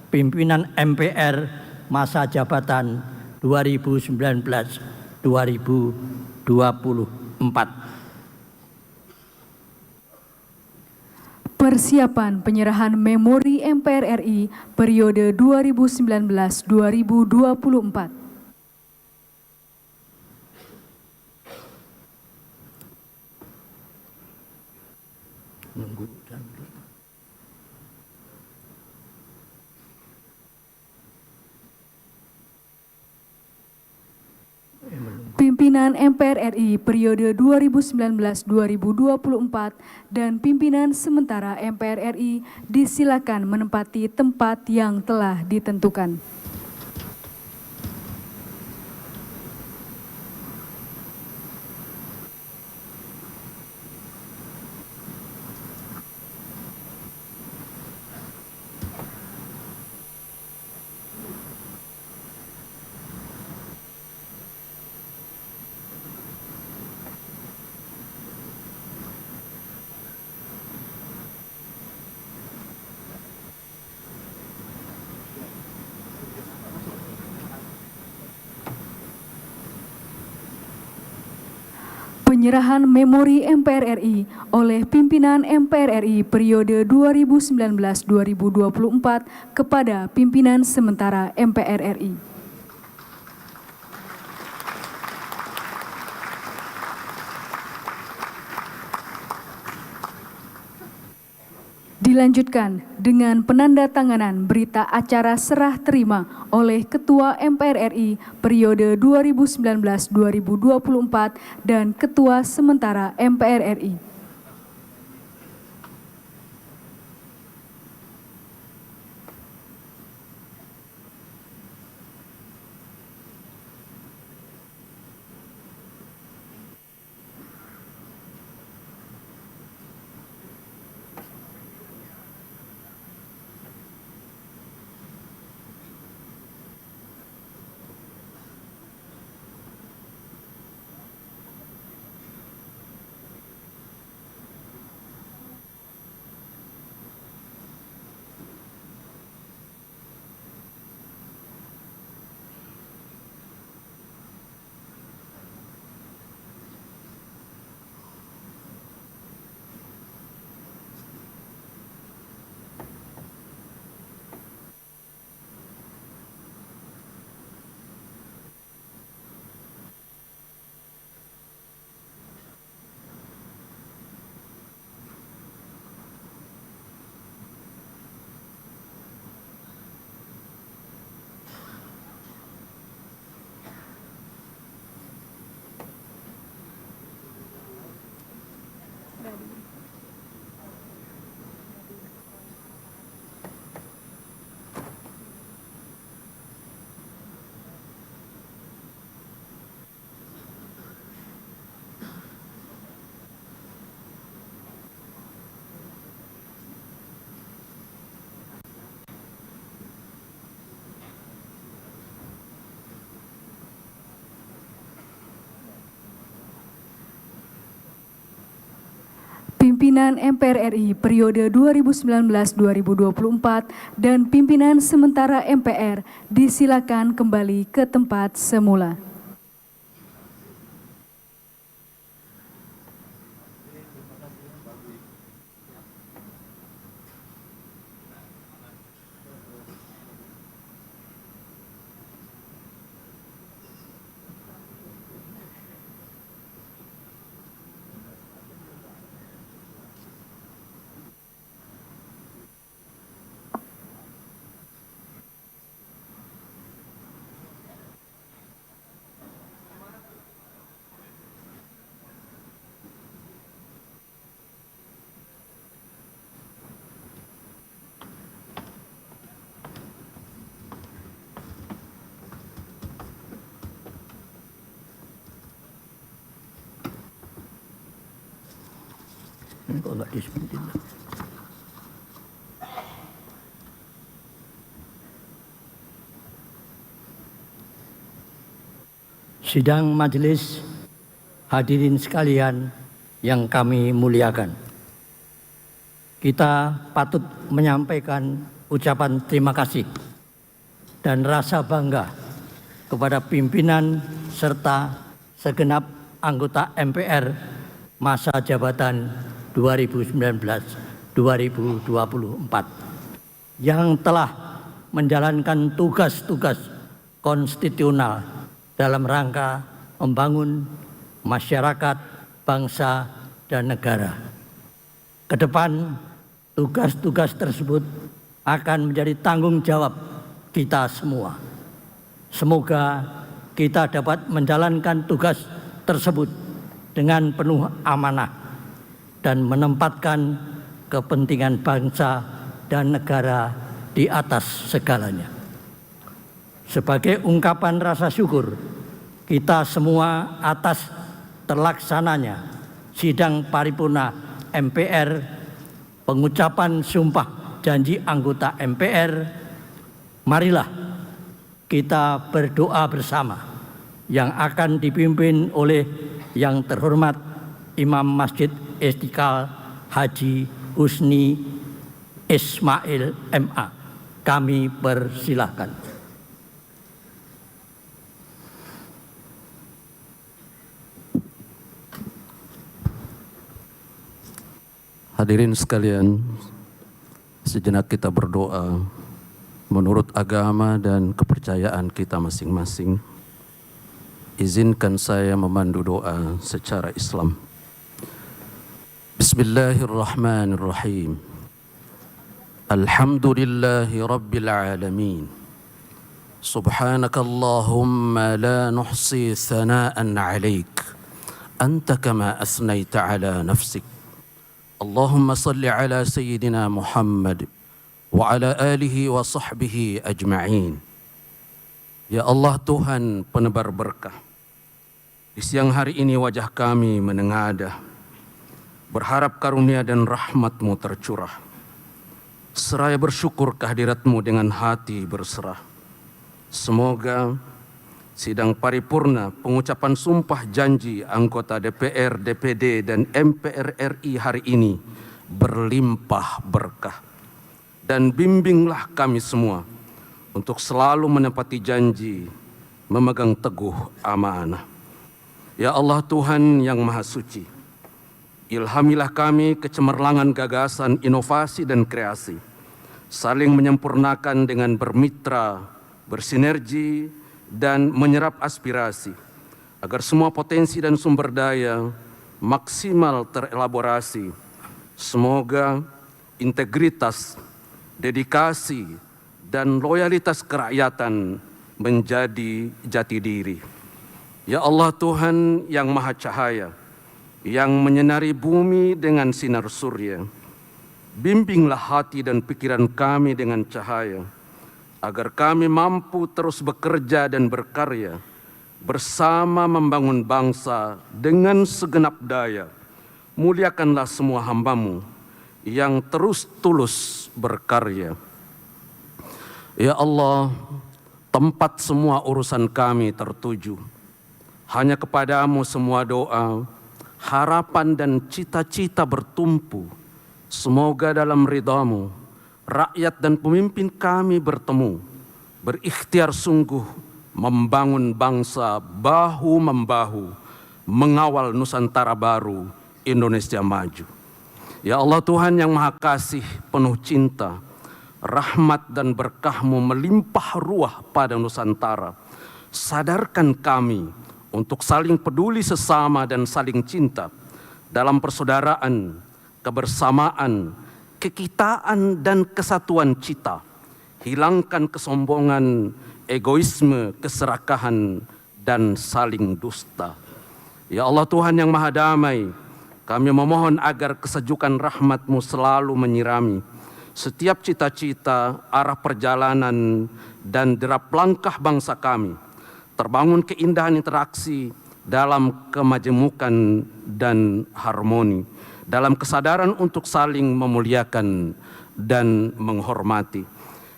pimpinan MPR masa jabatan 2019-2024. Persiapan penyerahan memori MPR RI periode 2019-2024. Pimpinan MPR RI periode 2019-2024 dan pimpinan sementara MPR RI disilakan menempati tempat yang telah ditentukan. penyerahan memori MPR RI oleh pimpinan MPR RI periode 2019-2024 kepada pimpinan sementara MPR RI. Dilanjutkan dengan penandatanganan berita acara serah terima oleh Ketua MPR RI periode 2019-2024 dan Ketua sementara MPR RI. Pimpinan MPR RI periode 2019-2024 dan pimpinan sementara MPR disilakan kembali ke tempat semula. Kok nggak disebutin? Sidang majelis, hadirin sekalian yang kami muliakan. Kita patut menyampaikan ucapan terima kasih dan rasa bangga kepada pimpinan serta segenap anggota MPR masa jabatan 2019-2024 yang telah menjalankan tugas-tugas konstitusional dalam rangka membangun masyarakat, bangsa, dan negara. Kedepan, tugas-tugas tersebut akan menjadi tanggung jawab kita semua. Semoga kita dapat menjalankan tugas tersebut dengan penuh amanah dan menempatkan kepentingan bangsa dan negara di atas segalanya. Sebagai ungkapan rasa syukur kita semua atas terlaksananya sidang paripurna MPR, pengucapan sumpah janji anggota MPR, marilah kita berdoa bersama yang akan dipimpin oleh yang terhormat Imam Masjid Istiqlal Haji Husni Ismail MA. Kami persilahkan. Hadirin sekalian, sejenak kita berdoa menurut agama dan kepercayaan kita masing-masing. Izinkan saya memandu doa secara Islam. Bismillahirrahmanirrahim. Alhamdulillahi Rabbil Alamin. Subhanakallahumma la nuhsi thana'an 'alaik. Anta kama asnaita 'ala nafsik. Allahumma salli 'ala sayyidina Muhammad wa 'ala alihi wa sahbihi ajma'in. Ya Allah Tuhan penebar berkah, di siang hari ini wajah kami menengadah, berharap karunia dan rahmat-Mu tercurah. Seraya bersyukur kehadirat-Mu dengan hati berserah. Semoga sidang paripurna pengucapan sumpah janji anggota DPR, DPD, dan MPR RI hari ini berlimpah berkah. Dan bimbinglah kami semua untuk selalu menepati janji, memegang teguh amanah. Ya Allah Tuhan yang Maha Suci, ilhamilah kami kecemerlangan gagasan, inovasi, dan kreasi, saling menyempurnakan dengan bermitra, bersinergi, dan menyerap aspirasi, agar semua potensi dan sumber daya maksimal terelaborasi. Semoga integritas, dedikasi, dan loyalitas kerakyatan menjadi jati diri. Ya Allah Tuhan yang Maha Cahaya, yang menyinari bumi dengan sinar surya, bimbinglah hati dan pikiran kami dengan cahaya, agar kami mampu terus bekerja dan berkarya, bersama membangun bangsa dengan segenap daya. Muliakanlah semua hamba-Mu yang terus tulus berkarya. Ya Allah, tempat semua urusan kami tertuju. Hanya kepadamu semua doa, harapan dan cita-cita bertumpu. Semoga dalam ridha-Mu, rakyat dan pemimpin kami bertemu, berikhtiar sungguh membangun bangsa bahu-membahu, mengawal Nusantara baru, Indonesia maju. Ya Allah Tuhan yang Maha Kasih, penuh cinta, rahmat dan berkah-Mu melimpah ruah pada Nusantara. Sadarkan kami untuk saling peduli sesama dan saling cinta dalam persaudaraan, kebersamaan, kekitaan dan kesatuan cita. Hilangkan kesombongan, egoisme, keserakahan, dan saling dusta. Ya Allah Tuhan yang Maha Damai, kami memohon agar kesejukan rahmat-Mu selalu menyirami setiap cita-cita, arah perjalanan, dan derap langkah bangsa kami. Terbangun keindahan interaksi dalam kemajemukan dan harmoni, dalam kesadaran untuk saling memuliakan dan menghormati.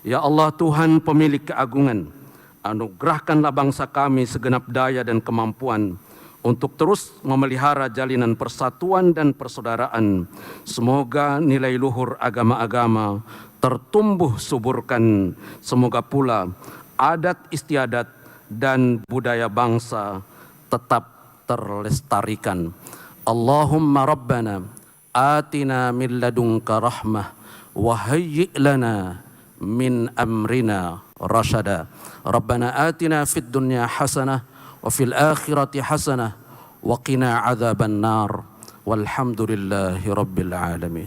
Ya Allah Tuhan pemilik keagungan, anugerahkanlah bangsa kami segenap daya dan kemampuan untuk terus memelihara jalinan persatuan dan persaudaraan. Semoga nilai luhur agama-agama tertumbuh suburkan. Semoga pula adat istiadat dan budaya bangsa tetap terlestarikan. Allahumma Rabbana atina min ladunka rahmah wa hayyi' lana min amrina rasyada. Rabbana atina fid dunya hasanah wa fil akhirati hasanah wa qina adzaban nar. Walhamdulillahi rabbil alamin.